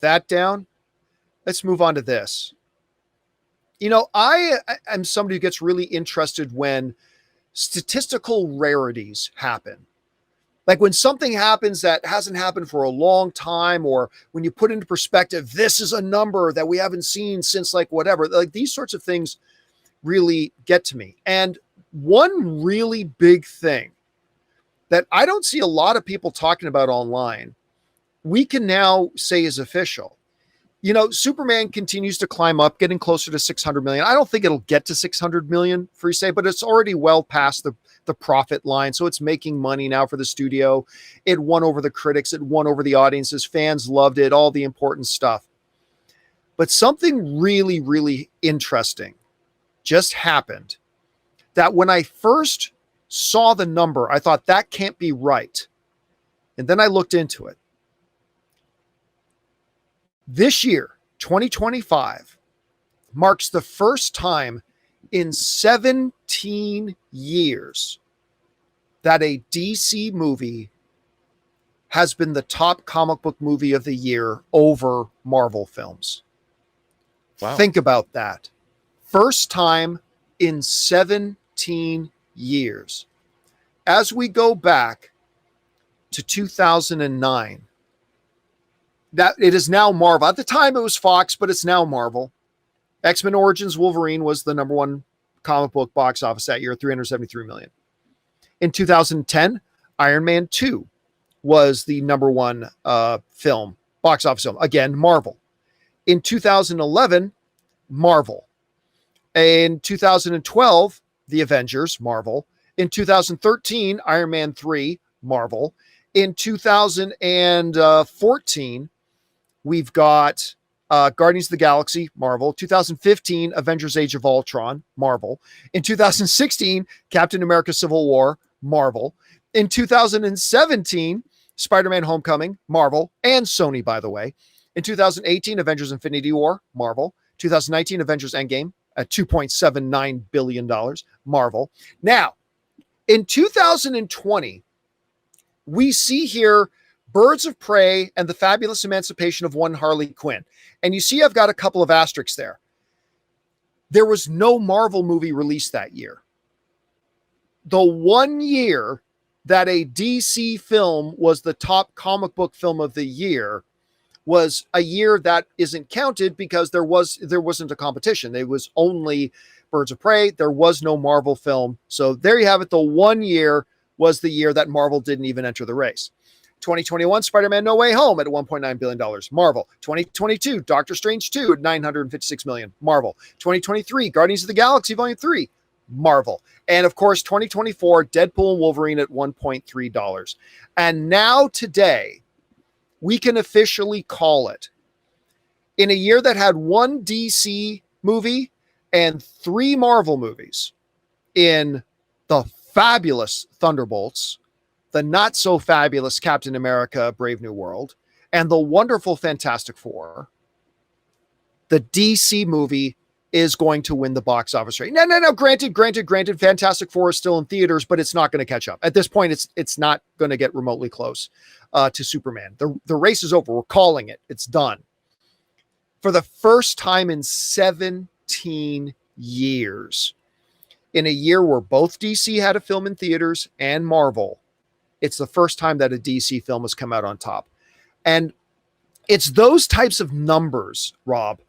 that down, let's move on to this. I am somebody who gets really interested when statistical rarities happen. Like when something happens that hasn't happened for a long time, or when you put into perspective, this is a number that we haven't seen since like whatever, like these sorts of things really get to me. And one really big thing that I don't see a lot of people talking about online, we can now say is official. Superman continues to climb up, getting closer to 600 million. I don't think it'll get to 600 million for say, but it's already well past the profit line. So it's making money now for the studio. It won over the critics. It won over the audiences. Fans loved it, all the important stuff. But something really, really interesting just happened that when I first saw the number, I thought that can't be right. And then I looked into it. This year, 2025, marks the first time in 17 years that a DC movie has been the top comic book movie of the year over Marvel films. Wow. Think about that. First time in 17 years. As we go back to 2009, that it is now Marvel. At the time it was Fox, but it's now Marvel. X-Men Origins Wolverine was the number one comic book box office that year, 373 million. In 2010, Iron Man 2 was the number one film, box office film. Again, Marvel. In 2011, Marvel. In 2012, The Avengers, Marvel. In 2013, Iron Man 3, Marvel. In 2014, we've got Guardians of the Galaxy, Marvel. 2015, Avengers Age of Ultron, Marvel. In 2016, Captain America Civil War, Marvel. In 2017, Spider-Man Homecoming, Marvel, and Sony, by the way. In 2018, Avengers Infinity War, Marvel. 2019, Avengers Endgame at $2.79 billion, Marvel. Now, in 2020, we see here Birds of Prey and the Fabulous Emancipation of One Harley Quinn. And you see I've got a couple of asterisks there. There was no Marvel movie released that year. The one year that a DC film was the top comic book film of the year was a year that isn't counted because there wasn't a competition. There was only Birds of Prey. There was no Marvel film. So there you have it. The one year was the year that Marvel didn't even enter the race. 2021, Spider-Man No Way Home at $1.9 billion, Marvel. 2022, Doctor Strange 2 at $956 million, Marvel. 2023, Guardians of the Galaxy Volume 3, Marvel. And of course, 2024, Deadpool and Wolverine at $1.3. And now today, we can officially call it, in a year that had one DC movie and 3 Marvel movies, in the fabulous Thunderbolts, the not so fabulous Captain America Brave New World, and the wonderful Fantastic Four, the DC movie is going to win the box office rate. No. Granted, Fantastic Four is still in theaters, but it's not going to catch up. At this point, it's not going to get remotely close to Superman. The race is over. We're calling it. It's done. For the first time in 17 years, in a year where both DC had a film in theaters and Marvel, it's the first time that a DC film has come out on top. And it's those types of numbers, Rob,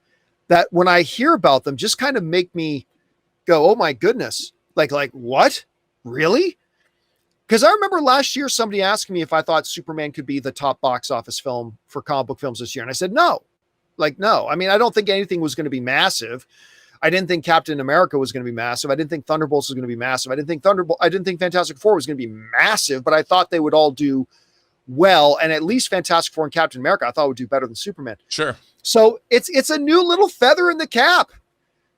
that when I hear about them just kind of make me go, oh my goodness, like what? Really? Because I remember last year somebody asked me if I thought Superman could be the top box office film for comic book films this year. And I said, no. No. I mean, I don't think anything was going to be massive. I didn't think Captain America was going to be massive. I didn't think Thunderbolts was going to be massive. I didn't think Fantastic Four was going to be massive, but I thought they would all do well. And at least Fantastic Four and Captain America, I thought would do better than Superman. Sure. So it's a new little feather in the cap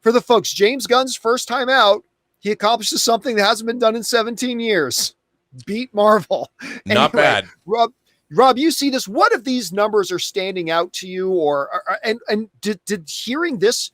for the folks. James Gunn's first time out, he accomplishes something that hasn't been done in 17 years. Beat Marvel. Not bad. Rob, you see this. What if these numbers are standing out to you, and did hearing this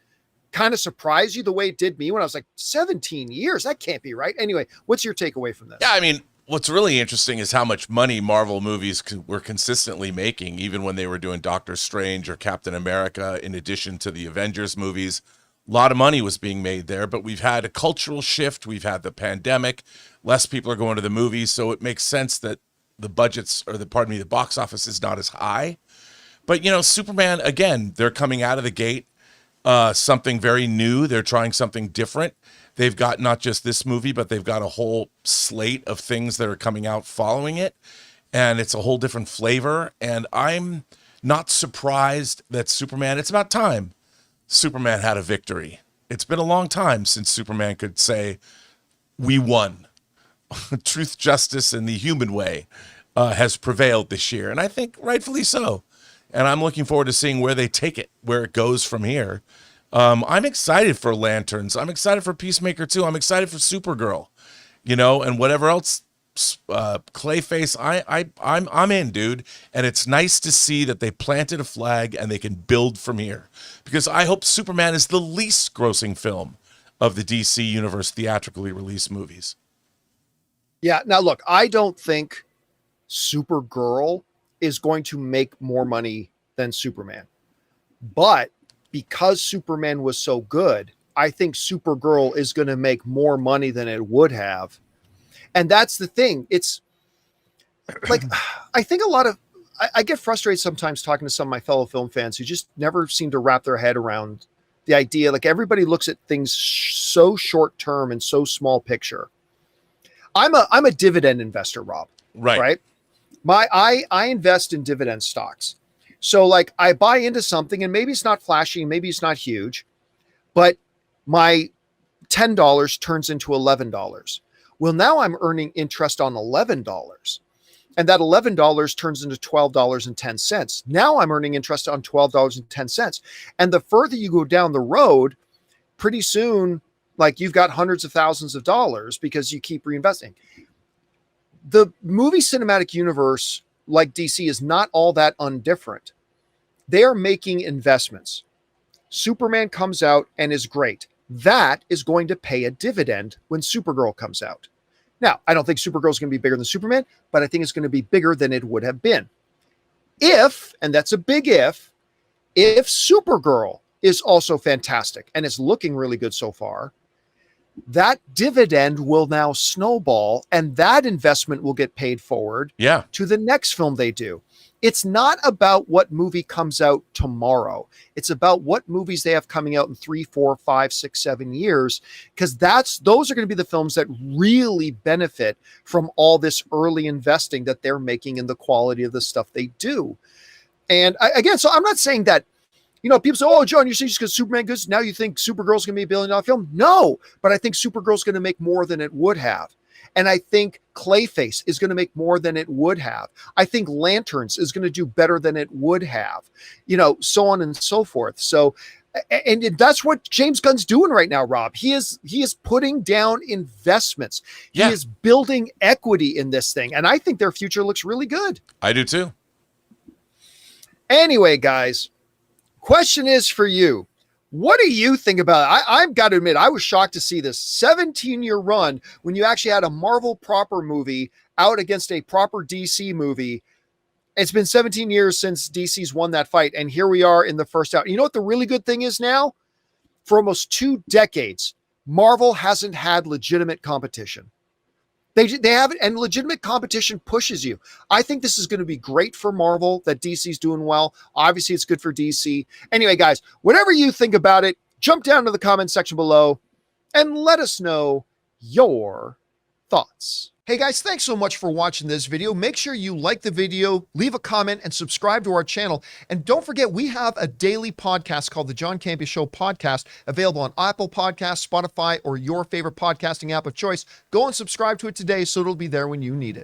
kind of surprise you the way it did me when I was like, 17 years? That can't be right. Anyway, what's your takeaway from this? Yeah, I mean, What's really interesting is how much money Marvel movies were consistently making, even when they were doing Doctor Strange or Captain America, in addition to the Avengers movies. A lot of money was being made there, but we've had a cultural shift. We've had the pandemic. Less people are going to the movies, so it makes sense that the budgets, or the box office is not as high. But, Superman, again, they're coming out of the gate, something very new. They're trying something different. They've got not just this movie, but they've got a whole slate of things that are coming out following it. And it's a whole different flavor. And I'm not surprised that Superman, it's about time Superman had a victory. It's been a long time since Superman could say, we won. Truth, justice, and the human way has prevailed this year. And I think rightfully so. And I'm looking forward to seeing where they take it, where it goes from here. I'm excited for Lanterns. I'm excited for Peacemaker 2. I'm excited for Supergirl, and whatever else. Clayface, I'm in, dude. And it's nice to see that they planted a flag and they can build from here. Because I hope Superman is the least grossing film of the DC Universe theatrically released movies. Yeah. Now, look, I don't think Supergirl is going to make more money than Superman. But because Superman was so good, I think Supergirl is going to make more money than it would have. And that's the thing. It's like, I think I get frustrated sometimes talking to some of my fellow film fans who just never seem to wrap their head around the idea. Like, everybody looks at things so short term and so small picture. I'm a dividend investor, Rob. Right. I invest in dividend stocks. So like, I buy into something and maybe it's not flashy, maybe it's not huge, but my $10 turns into $11. Well, now I'm earning interest on $11, and that $11 turns into $12.10. Now I'm earning interest on $12.10. And the further you go down the road, pretty soon, like, you've got hundreds of thousands of dollars because you keep reinvesting. The movie cinematic universe, like DC, is not all that undifferent. They are making investments. Superman comes out and is great. That is going to pay a dividend when Supergirl comes out. Now, I don't think Supergirl is going to be bigger than Superman, but I think it's going to be bigger than it would have been. If, and that's a big if Supergirl is also fantastic and is looking really good so far, that dividend will now snowball, and that investment will get paid forward to the next film they do. It's not about what movie comes out tomorrow. It's about what movies they have coming out in 3, 4, 5, 6, 7 years, because those are going to be the films that really benefit from all this early investing that they're making in the quality of the stuff they do. And again, so I'm not saying that, people say, oh, John, you're saying just because Superman goes, now you think Supergirl's going to be $1 billion film? No, but I think Supergirl's going to make more than it would have. And I think Clayface is going to make more than it would have. I think Lanterns is going to do better than it would have, so on and so forth. So, and that's what James Gunn's doing right now, Rob. He is putting down investments. He is building equity in this thing. And I think their future looks really good. I do too. Anyway, guys, question is for you. What do you think about it? I've got to admit, I was shocked to see this 17-year run when you actually had a Marvel proper movie out against a proper DC movie. It's been 17 years since DC's won that fight, and here we are in the first out. You know what the really good thing is now? For almost 2 decades, Marvel hasn't had legitimate competition. They haven't, and legitimate competition pushes you. I think this is going to be great for Marvel that DC's doing well. Obviously, it's good for DC. Anyway, guys, whatever you think about it, jump down to the comment section below and let us know your thoughts. Hey guys, thanks so much for watching this video. Make sure you like the video, leave a comment, and subscribe to our channel. And don't forget, we have a daily podcast called the John Campea Show podcast, available on Apple Podcasts, Spotify, or your favorite podcasting app of choice. Go and subscribe to it today so it'll be there when you need it.